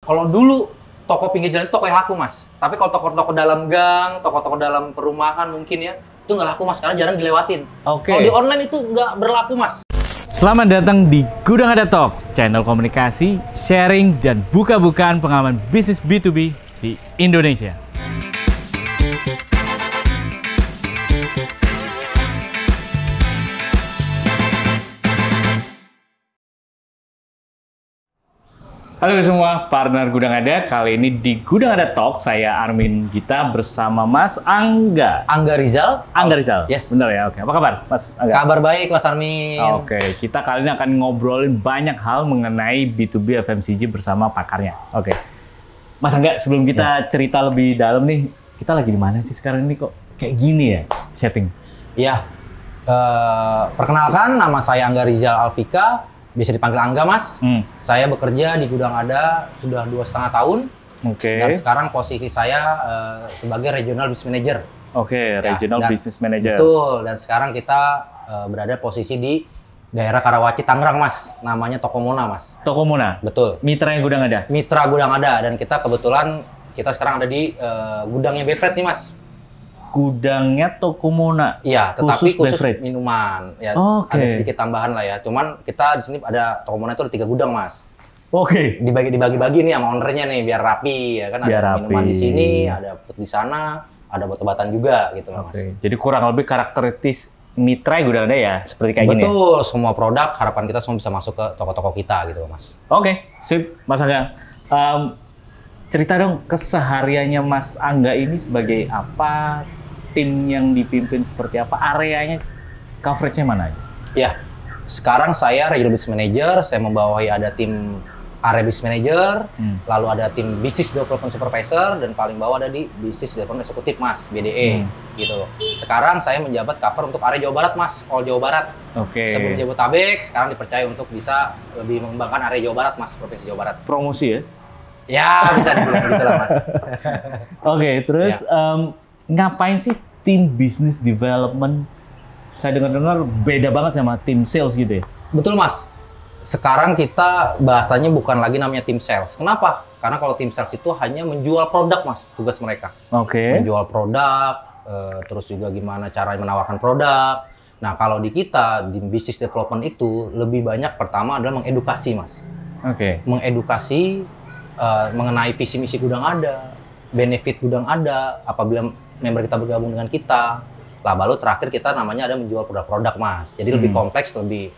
Kalau dulu toko pinggir jalan itu toko yang laku, Mas. Tapi kalau toko-toko dalam gang, toko-toko dalam perumahan mungkin ya, itu nggak laku, Mas, karena jarang dilewatin. Oke. Kalau di online itu nggak berlaku, Mas. Selamat datang di Gudang Ada Talks, channel komunikasi, sharing, dan buka-bukaan pengalaman bisnis B2B di Indonesia. Halo semua, partner Gudang Ada. Kali ini di Gudang Ada Talk, saya Armin Gita bersama Mas Angga. Angga Rizal. Angga Rizal? Yes. Bener ya? Oke. Apa kabar, Mas Angga? Kabar baik, Mas Armin. Oke, kita kali ini akan ngobrolin banyak hal mengenai B2B FMCG bersama pakarnya. Oke. Mas Angga, sebelum kita cerita lebih dalam nih, kita lagi di mana sih sekarang ini kok kayak gini ya setting? Iya. Perkenalkan, nama saya Angga Rizal Alfika. Bisa dipanggil Angga, Mas. Saya bekerja di Gudang Ada sudah 2,5 tahun. Oke. Dan sekarang posisi saya sebagai Regional Business Manager. Oke, Regional Business Manager. Betul, dan sekarang kita berada posisi di daerah Karawaci, Tangerang, Mas. Namanya Tokomona, Mas. Tokomona? Betul. Mitra yang Gudang Ada? Mitra Gudang Ada, dan kita kebetulan sekarang ada di gudangnya Beverage nih, Mas. Gudangnya Tokomona. Iya, tetapi khusus beverage. minuman. Ya, Oke. ada sedikit tambahan lah ya. Cuman kita di sini ada Tokomona itu ada 3 gudang, Mas. Oke. Dibagi-bagi nih sama ownernya nih biar rapi ya kan. Biar ada rapi. minuman di sini, ada food di sana, ada obat-obatan juga gitu loh, Mas. Jadi kurang lebih karakteristik mitra Gudang Ada ya seperti kayak gini. Betul, semua produk harapan kita semua bisa masuk ke toko-toko kita gitu loh, Mas. Oke, sip, Mas Angga. Cerita dong kesehariannya Mas Angga ini sebagai apa? Tim yang dipimpin seperti apa? Areanya, coverage-nya mana aja? Ya, sekarang saya Regional Business Manager, saya membawahi ada tim Area Business Manager, lalu ada tim Business Development Supervisor, dan paling bawah ada di Business Development Executive, Mas, BDE, gitu loh. Sekarang saya menjabat cover untuk area Jawa Barat, Mas, all Jawa Barat. Oke. Sebelum Jabodetabek, sekarang dipercaya untuk bisa lebih mengembangkan area Jawa Barat, Mas, Provinsi Jawa Barat. Promosi ya? Ya, bisa dibilang gitu lah, Mas. Oke, terus ngapain sih tim business development? Saya dengar-dengar beda banget sama tim sales gitu ya? Betul, Mas. Sekarang kita bahasanya bukan lagi namanya tim sales. Kenapa? Karena kalau tim sales itu hanya menjual produk, Mas, tugas mereka. Oke. Menjual produk, terus juga gimana cara menawarkan produk. Nah, kalau di kita, di business development itu, lebih banyak pertama adalah mengedukasi, Mas. Oke. Mengedukasi mengenai visi misi Gudang Ada, benefit Gudang Ada, apabila member kita bergabung dengan kita. Lah, baru terakhir kita namanya ada menjual produk-produk, Mas. Jadi lebih kompleks, lebih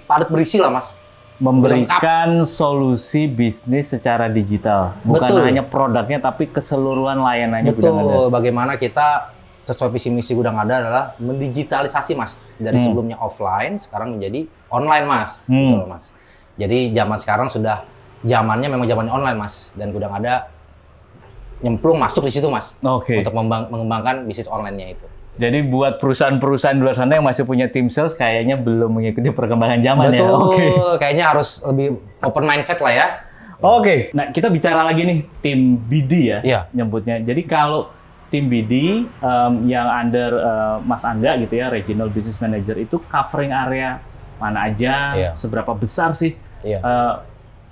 padat berisi lah, Mas. Memberikan solusi bisnis secara digital. Bukan Betul. hanya produknya, tapi keseluruhan layanannya Gudang Ada. Betul, bagaimana kita sesuai visi misi Gudang Ada adalah mendigitalisasi, Mas. Dari sebelumnya offline, sekarang menjadi online, Mas. Gitu loh, Mas. Jadi zaman sekarang sudah zamannya memang zamannya online, Mas. Dan Gudang Ada nyemplung masuk di situ, Mas. Oke. Untuk mengembangkan bisnis online-nya itu. Jadi buat perusahaan-perusahaan di luar sana yang masih punya tim sales kayaknya belum mengikuti perkembangan zaman ya. Betul, Oke. kayaknya harus lebih open mindset lah ya. Oke. Nah, kita bicara lagi nih tim BD ya, Iya. nyebutnya. Jadi kalau tim BD yang under Mas Angga gitu ya, Regional Business Manager itu covering area mana aja, Iya. seberapa besar sih Iya.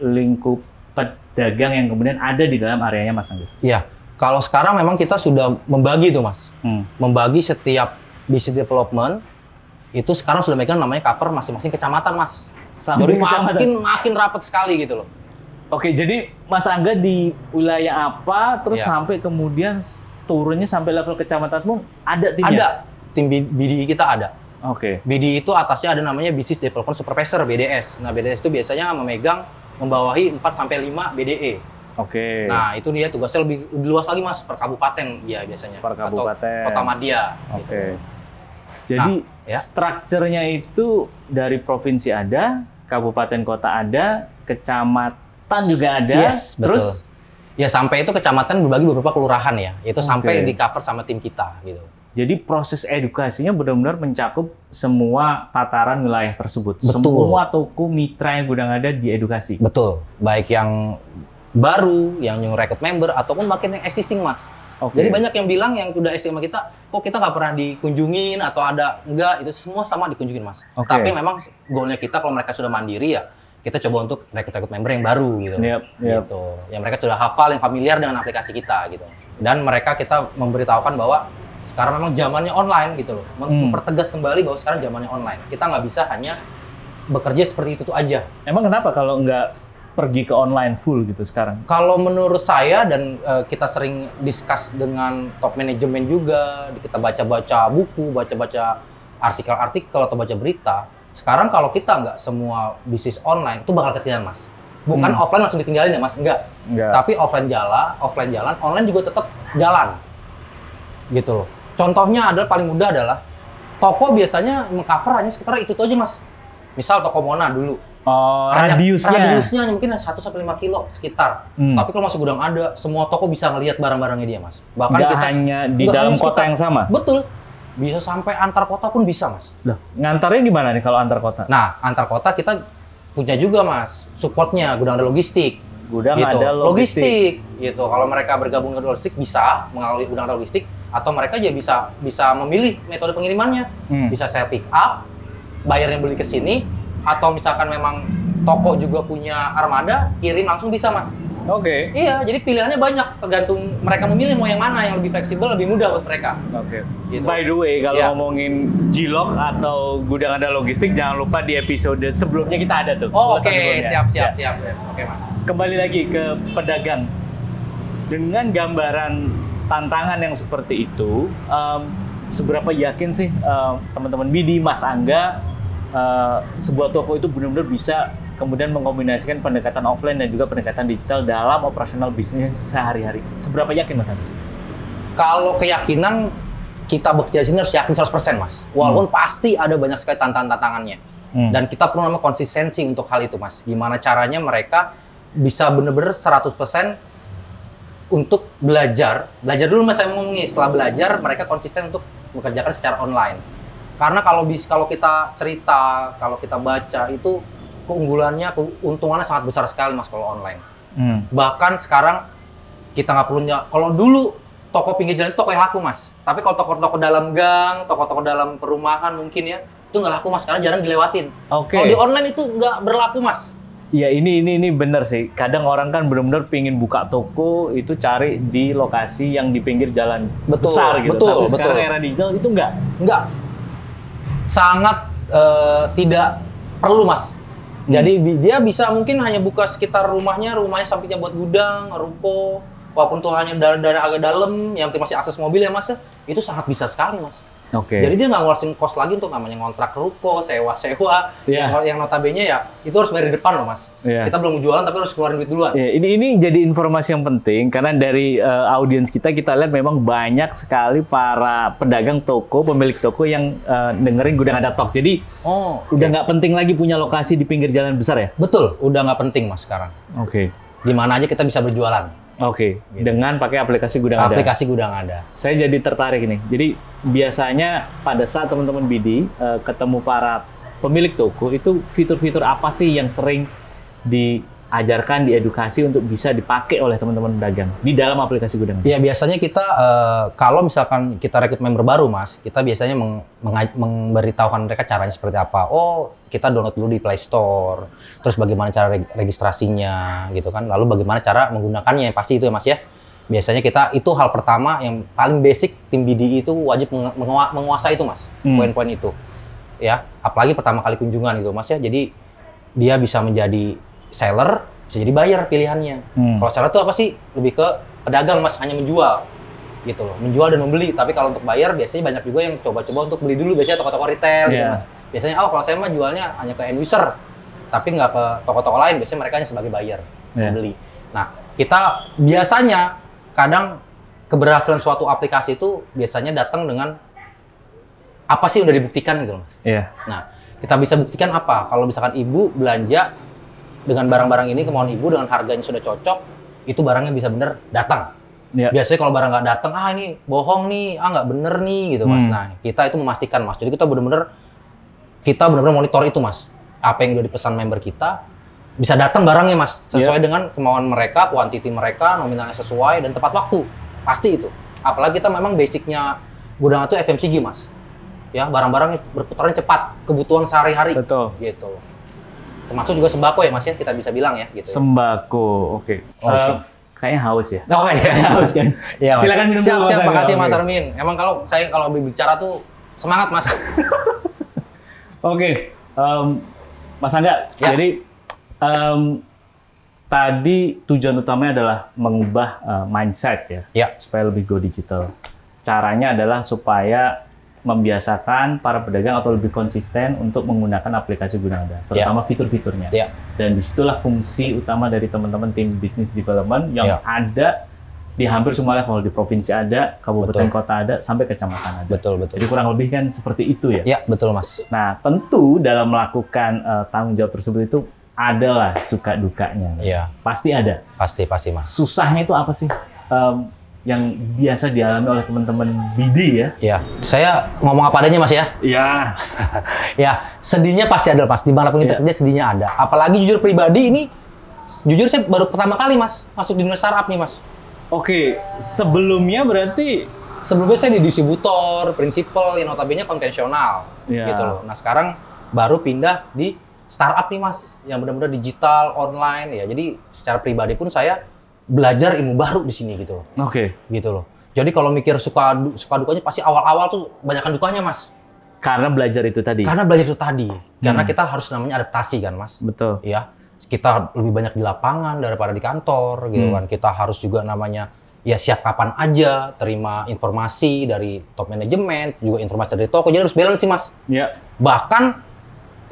lingkup pedagang yang kemudian ada di dalam areanya Mas Angga? Iya. Kalau sekarang memang kita sudah membagi tuh, Mas. Membagi setiap business development itu sekarang sudah megang namanya cover masing-masing kecamatan, Mas. Sampai Jadi kecamatan? makin rapat sekali gitu loh. Oke, jadi Mas Angga di wilayah apa, terus Iya. sampai kemudian turunnya sampai level kecamatan pun ada timnya? Ada. Tim BDI kita ada. Oke. BDI itu atasnya ada namanya Business Development Supervisor, BDS. Nah, BDS itu biasanya membawahi 4 sampai 5 BDE. Oke. Nah, itu dia tugasnya lebih luas lagi, Mas, per kabupaten ya biasanya. Per kabupaten. Atau kota madya. Oke. Gitu. Jadi Nah, ya. strukturnya itu dari provinsi ada, kabupaten kota ada, kecamatan juga ada. Yes, betul. Terus Ya, sampai itu kecamatan berbagi beberapa kelurahan ya. Itu Oke. sampai di cover sama tim kita gitu. jadi proses edukasinya benar-benar mencakup semua tataran wilayah tersebut. Betul. Semua toko mitra yang Gudang Ada diedukasi. Betul. Baik yang baru, yang new record member, ataupun makin yang existing, Mas. Oke. Jadi banyak yang bilang yang udah SMA kita, kok kita nggak pernah dikunjungin atau ada enggak, itu semua sama dikunjungin, Mas. Oke. Tapi memang goalnya kita kalau mereka sudah mandiri ya, kita coba untuk rekrut member yang baru gitu. Yep. Gitu. Yang mereka sudah hafal, yang familiar dengan aplikasi kita gitu. Dan mereka kita memberitahukan bahwa sekarang memang zamannya online gitu loh. Mempertegas kembali bahwa sekarang zamannya online. Kita nggak bisa hanya bekerja seperti itu aja. Emang kenapa kalau nggak pergi ke online full gitu sekarang? Kalau menurut saya dan kita sering discuss dengan top manajemen juga, kita baca-baca buku, baca-baca artikel-artikel atau baca berita. Sekarang kalau kita nggak semua bisnis online, itu bakal ketinggalan, Mas. Bukan offline langsung ditinggalin ya, Mas? Enggak. Tapi offline jalan, online juga tetap jalan. Gitu loh. Contohnya adalah, paling mudah adalah, toko biasanya meng-cover hanya sekitar itu aja, Mas. Misal toko Mona dulu. Oh, radiusnya mungkin 1-5 kilo sekitar. Tapi kalau masuk gudang ada, semua toko bisa ngelihat barang-barangnya dia, Mas. Bahkan nggak kita hanya di dalam kota yang sama? Betul. Bisa sampai antar kota pun bisa, Mas. Loh, ngantarnya gimana nih kalau antar kota? Nah, antar kota kita punya juga, Mas, supportnya, gudang ada logistik. Gudang gitu. ada logistik. Gitu. Kalau mereka bergabung ke logistik bisa melalui gudang ada logistik, atau mereka aja bisa memilih metode pengirimannya. Bisa saya pick up, bayarnya beli ke sini, atau misalkan memang toko juga punya armada, kirim langsung bisa, Mas. Oke. Iya, jadi pilihannya banyak, tergantung mereka memilih mau yang mana yang lebih fleksibel, lebih mudah buat mereka. Oke. Gitu. By the way, kalau ngomongin Jilok atau gudang ada logistik, jangan lupa di episode sebelumnya kita ada tuh. Oh, oke, siap. Oke, Mas. Kembali lagi ke pedagang. Dengan gambaran tantangan yang seperti itu, seberapa yakin sih teman-teman Bidi, Mas Angga, sebuah toko itu benar-benar bisa kemudian mengkombinasikan pendekatan offline dan juga pendekatan digital dalam operasional bisnis sehari-hari? Seberapa yakin, Mas Andi? Kalau keyakinan, kita bekerja di sini harus yakin 100%, Mas. Walaupun pasti ada banyak sekali tantangannya. Dan kita perlu namanya konsistensi untuk hal itu, Mas. Gimana caranya mereka bisa benar-benar 100% untuk belajar. Belajar dulu, Mas, saya ngomongnya. Setelah belajar, mereka konsisten untuk mengerjakan secara online. Karena kalau kita cerita, kalau kita baca, itu keunggulannya, keuntungannya sangat besar sekali, Mas, kalau online. Bahkan sekarang kita nggak perlu, kalau dulu toko pinggir jalan itu toko yang laku, Mas. Tapi kalau toko-toko dalam gang, toko-toko dalam perumahan mungkin ya, itu nggak laku, Mas, karena jarang dilewatin. Kalau di online itu nggak berlaku, Mas. Iya, ini bener sih. Kadang orang kan benar-benar pingin buka toko itu cari di lokasi yang di pinggir jalan besar gitu. Tapi sekarang era digital itu enggak. Sangat tidak perlu, Mas. Jadi dia bisa mungkin hanya buka sekitar rumahnya sampingnya buat gudang, ruko, walaupun tuh hanya daerah agak dalam, yang penting masih akses mobil ya, Mas, itu sangat bisa sekali, Mas. Jadi dia nggak ngeluarin kos lagi untuk namanya ngontrak ruko, sewa-sewa, yang notabene ya itu harus bayar di depan loh, Mas. Kita belum jualan tapi harus keluarin duit duluan. Ini jadi informasi yang penting karena dari audiens kita lihat memang banyak sekali para pedagang toko, pemilik toko yang dengerin Gudang Ada Talk. Jadi udah nggak penting lagi punya lokasi di pinggir jalan besar ya? Betul, udah nggak penting, Mas, sekarang. Di mana aja kita bisa berjualan. Gitu. Dengan pakai aplikasi Gudang Ada. Aplikasi Gudang Ada. Saya jadi tertarik nih. Jadi biasanya pada saat teman-teman Bidi ketemu para pemilik toko, itu fitur-fitur apa sih yang sering diajarkan, diedukasi untuk bisa dipakai oleh teman-teman pedagang di dalam aplikasi Gudang Ada? Ya, biasanya kita kalau misalkan kita rekrut member baru, Mas, kita biasanya memberitahukan mereka caranya seperti apa. Oh, kita download dulu di Play Store, terus bagaimana cara registrasinya gitu kan, lalu bagaimana cara menggunakannya, pasti itu ya, Mas, ya. Biasanya itu hal pertama yang paling basic, tim BDI itu wajib menguasai itu, Mas, poin-poin itu ya, apalagi pertama kali kunjungan gitu, Mas, ya. Jadi dia bisa menjadi seller, bisa jadi buyer pilihannya. Kalau seller itu apa sih? Lebih ke pedagang, Mas, hanya menjual gitu loh, menjual dan membeli. Tapi kalau untuk buyer biasanya banyak juga yang coba-coba untuk beli dulu, biasanya toko-toko retail gitu, Mas. Biasanya kalau saya mah jualnya hanya ke end user, tapi nggak ke toko-toko lain. Biasanya mereka hanya sebagai buyer, membeli. Nah, kita biasanya kadang keberhasilan suatu aplikasi itu biasanya datang dengan apa sih yang udah dibuktikan gitu, Mas. Nah, kita bisa buktikan apa? Kalau misalkan ibu belanja dengan barang-barang ini, kemauan ibu dengan harganya sudah cocok, itu barangnya bisa bener datang. Biasanya kalau barang nggak datang, ini bohong nih, nggak bener nih gitu, Mas. Nah, kita itu memastikan, Mas. Jadi kita bener-bener monitor itu, Mas. Apa yang udah dipesan member kita, bisa datang barangnya, Mas, sesuai dengan kemauan mereka, kuantiti mereka, nominalnya sesuai, dan tepat waktu. Pasti itu. Apalagi kita memang basicnya Gudang itu FMCG, Mas. Ya, barang-barang berputaran cepat, kebutuhan sehari-hari. Betul. Gitu. Termasuk juga sembako ya Mas ya, kita bisa bilang ya gitu. Sembako, oke. Kayaknya haus ya. Oh iya, Haus kan. Iya, Mas. Silakan minum Siap, dulu. siap, Mas. makasih Oke. Mas Armin. Emang kalau berbicara tuh semangat Mas. Oke, Mas Angga, Ya. jadi tadi tujuan utamanya adalah mengubah mindset ya, Ya. supaya lebih go digital. Caranya adalah supaya membiasakan para pedagang atau lebih konsisten untuk menggunakan aplikasi Gudang Ada, terutama fitur-fiturnya. Ya. Dan disitulah fungsi utama dari teman-teman tim business development yang Ya. ada di hampir semua level, di provinsi ada, kabupaten Betul. kota ada, sampai kecamatan ada. Betul, betul. Jadi kurang lebih kan seperti itu ya. Ya, betul Mas. Nah, tentu dalam melakukan tanggung jawab tersebut itu adalah suka dukanya. Iya, Pasti ada. pasti Mas. Susahnya itu apa sih? Yang biasa dialami oleh teman-teman BD ya? Ya, saya ngomong apa adanya Mas ya. Iya. Ya, sedihnya pasti ada Mas. Dimanapun kita Iya. kerja sedihnya ada. Apalagi jujur pribadi ini, jujur saya baru pertama kali Mas masuk di dunia startup nih Mas. Oke, sebelumnya berarti Sebelumnya saya di distributor, prinsipal, yang notabene konvensional, Iya. gitu loh. Nah sekarang baru pindah di startup nih Mas, yang benar-benar digital, online ya. Jadi secara pribadi pun saya belajar ilmu baru di sini gitu loh, oke. gitu loh. Jadi kalau mikir suka dukanya pasti awal-awal tuh banyakkan dukanya Mas. Karena belajar itu tadi. Karena belajar itu tadi, karena kita harus namanya adaptasi kan Mas. Betul. Ya, kita lebih banyak di lapangan daripada di kantor gitu kan. Kita harus juga namanya ya siap kapan aja terima informasi dari top manajemen, juga informasi dari toko. Jadi harus balance sih Mas. Ya. Bahkan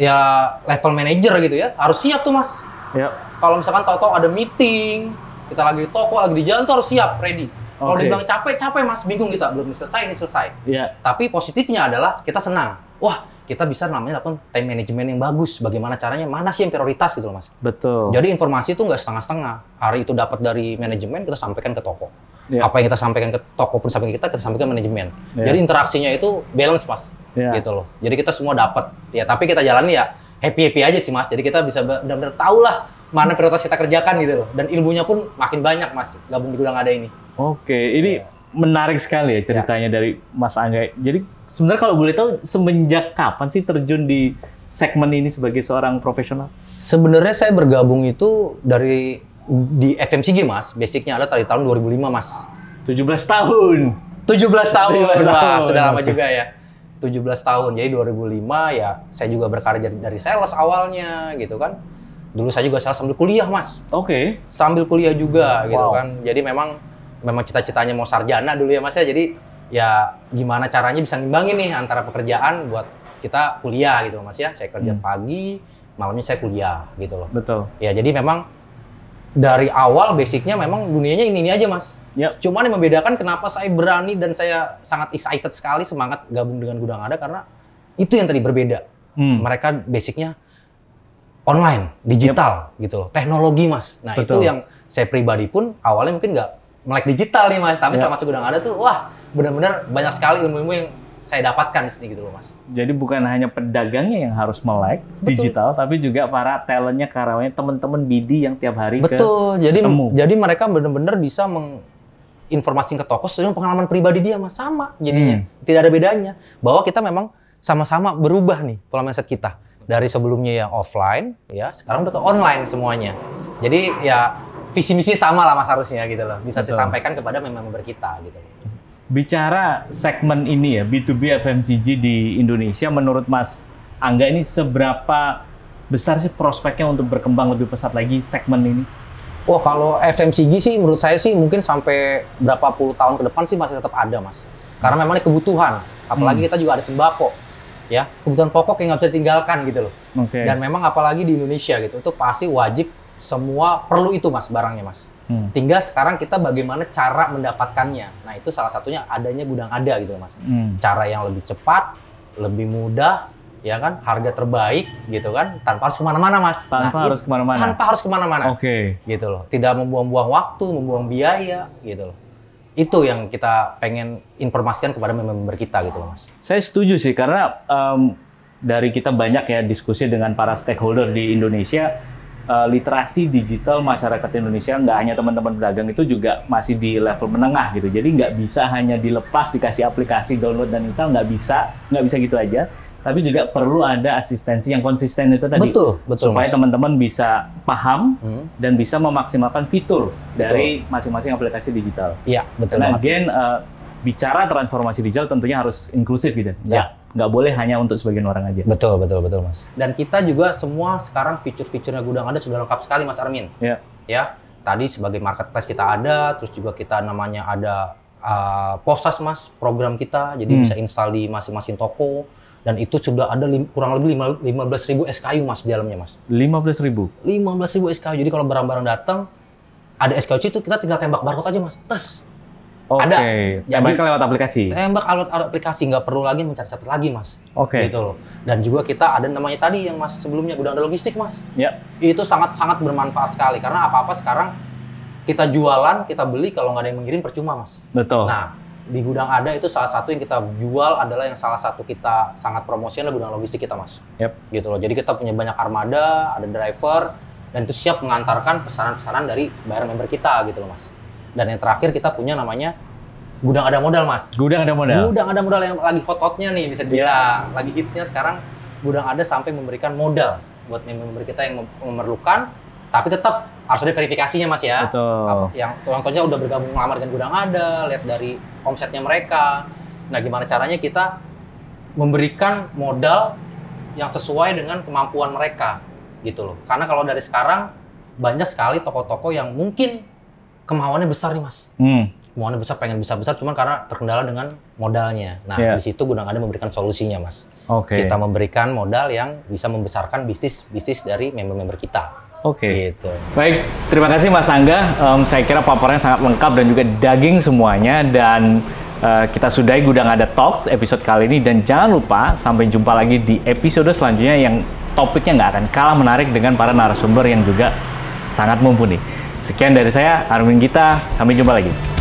ya level manager gitu ya harus siap tuh Mas. Ya. Kalau misalkan tahu-tahu ada meeting, kita lagi di toko, lagi di jalan tuh harus siap, ready. Kalau Oke. dibilang capek Mas, bingung kita, belum ini selesai. Ya. Tapi positifnya adalah kita senang. Wah, kita bisa namanya lakukan time management yang bagus. Bagaimana caranya? Mana sih yang prioritas gitu loh Mas. Betul. Jadi informasi itu nggak setengah-setengah. Hari itu dapat dari manajemen, kita sampaikan ke toko. Ya. Apa yang kita sampaikan ke toko pun sampaikan kita sampaikan ke manajemen. Ya. Jadi interaksinya itu balance Mas. Ya. Gitu loh. Jadi kita semua dapat. Ya, tapi kita jalani ya happy-happy aja sih Mas. Jadi kita bisa benar-benar tahu lah mana prioritas kita kerjakan gitu loh. Dan ilmunya pun makin banyak Mas gabung di Gudang Ada ini. Oke, ini menarik sekali ya ceritanya dari Mas Angga. Jadi sebenarnya kalau boleh tahu semenjak kapan sih terjun di segmen ini sebagai seorang profesional? Sebenarnya saya bergabung itu di FMCG Mas. Basicnya ada dari tahun 2005 Mas. 17 tahun. 17 tahun. 17 Wah, tahun. sudah lama juga ya. 17 tahun. Jadi 2005 ya saya juga berkarya dari sales awalnya gitu kan. Dulu saya juga sales sambil kuliah Mas. Oke. Sambil kuliah juga gitu Wow. kan. Jadi memang cita-citanya mau sarjana dulu ya Mas ya. Jadi ya gimana caranya bisa ngimbangin nih antara pekerjaan buat kita kuliah gitu loh Mas ya. Saya kerja pagi, malamnya saya kuliah gitu loh. Betul. Ya jadi memang dari awal basicnya memang dunianya ini aja Mas. Yap. Cuman yang membedakan kenapa saya berani dan saya sangat excited sekali semangat gabung dengan Gudang Ada karena itu yang tadi berbeda. Mereka basicnya online, digital gitu loh, teknologi Mas. Nah Betul. itu yang saya pribadi pun awalnya mungkin nggak melek digital nih Mas, tapi Ya. setelah masuk Gudang Ada tuh wah benar-benar banyak sekali ilmu-ilmu yang saya dapatkan di sini gitu loh Mas. Jadi bukan hanya pedagangnya yang harus melek Betul. digital, tapi juga para talentnya, karyawannya, teman-teman BD yang tiap hari Betul, ketemu. jadi mereka benar-benar bisa menginformasikan ke toko sesuai dengan pengalaman pribadi dia Mas, sama jadinya. Tidak ada bedanya. Bahwa kita memang sama-sama berubah nih pola mindset kita. Dari sebelumnya yang offline, ya sekarang udah ke online semuanya. Jadi ya visi misi sama lah Mas harusnya gitu loh. Bisa Betul. saya sampaikan kepada member kita gitu loh. Bicara segmen ini ya, B2B FMCG di Indonesia, menurut Mas Angga ini seberapa besar sih prospeknya untuk berkembang lebih pesat lagi segmen ini? Wah kalau FMCG sih menurut saya sih mungkin sampai berapa puluh tahun ke depan sih masih tetap ada Mas. Karena memang ini kebutuhan. Apalagi kita juga ada sembako. Ya, kebutuhan pokok yang nggak bisa ditinggalkan gitu loh. Oke. Dan memang apalagi di Indonesia gitu, itu pasti wajib semua perlu itu Mas barangnya Mas. Tinggal sekarang kita bagaimana cara mendapatkannya. Nah itu salah satunya adanya Gudang Ada gitu Mas. Cara yang lebih cepat, lebih mudah, ya kan, harga terbaik gitu kan, tanpa harus kemana-mana Mas. Tanpa harus kemana-mana? Tanpa harus kemana-mana. Oke. Gitu loh. Tidak membuang-buang waktu, membuang biaya gitu loh. Itu yang kita pengen informasikan kepada member kita gitu loh Mas. Saya setuju sih, karena dari kita banyak ya diskusi dengan para stakeholder di Indonesia, literasi digital masyarakat Indonesia, nggak hanya teman-teman pedagang itu juga masih di level menengah gitu. Jadi nggak bisa hanya dilepas, dikasih aplikasi, download dan install, nggak bisa gitu aja. tapi juga perlu ada asistensi yang konsisten itu tadi. Betul, supaya Mas. teman-teman bisa paham dan bisa memaksimalkan fitur dari masing-masing aplikasi digital. Iya, betul Nah, banget. again, bicara transformasi digital tentunya harus inklusif gitu. Nggak boleh hanya untuk sebagian orang aja. Betul, Mas. Dan kita juga semua sekarang fitur-fiturnya Gudang Ada sudah lengkap sekali, Mas Armin. Ya. Ya, tadi sebagai marketplace kita ada, terus juga kita namanya ada Postas, Mas, program kita, jadi bisa install di masing-masing toko. Dan itu sudah ada kurang lebih 15.000 SKU, Mas, di dalamnya, Mas. 15.000? 15.000 SKU. Jadi kalau barang-barang datang, ada SKU itu kita tinggal tembak barcode aja, Mas. Tes. Oke. Ada. Tembaknya lewat aplikasi? Tembak lewat aplikasi, nggak perlu lagi mencari-cari lagi, Mas. Oke. Gitu loh. Dan juga kita ada namanya tadi yang Mas sebelumnya Gudang Ada Logistik, Mas. Ya. Itu sangat-sangat bermanfaat sekali. Karena apa-apa sekarang kita jualan, kita beli, kalau nggak ada yang mengirim percuma, Mas. Betul. Nah, di Gudang Ada itu salah satu yang kita jual adalah yang salah satu kita sangat promosikan adalah gudang logistik kita, Mas. Gitu loh. Jadi kita punya banyak armada, ada driver, dan itu siap mengantarkan pesanan-pesanan dari buyer member kita gitu loh, Mas. Dan yang terakhir kita punya namanya Gudang Ada Modal, Mas. Gudang Ada Modal? Gudang Ada Modal yang lagi hot-hotnya nih bisa dibilang. Lagi hitsnya sekarang Gudang Ada sampai memberikan modal buat member kita yang memerlukan, tapi tetap harus ada verifikasinya, Mas ya. Betul. Yang contohnya udah bergabung lama dengan Gudang Ada, lihat dari omsetnya mereka. Nah, gimana caranya kita memberikan modal yang sesuai dengan kemampuan mereka, gitu loh. Karena kalau dari sekarang banyak sekali toko-toko yang mungkin kemauannya besar nih, Mas. Kemauannya besar, pengen besar-besar, cuman karena terkendala dengan modalnya. Nah, di situ Gudang Ada memberikan solusinya, Mas. Kita memberikan modal yang bisa membesarkan bisnis dari member-member kita. Gitu. Baik, terima kasih Mas Angga. Saya kira paparannya sangat lengkap dan juga daging semuanya. Dan kita sudahi Gudang Ada Talks episode kali ini. Dan jangan lupa, sampai jumpa lagi di episode selanjutnya yang topiknya nggak akan kalah menarik dengan para narasumber yang juga sangat mumpuni. Sekian dari saya, Armin Gita. Sampai jumpa lagi.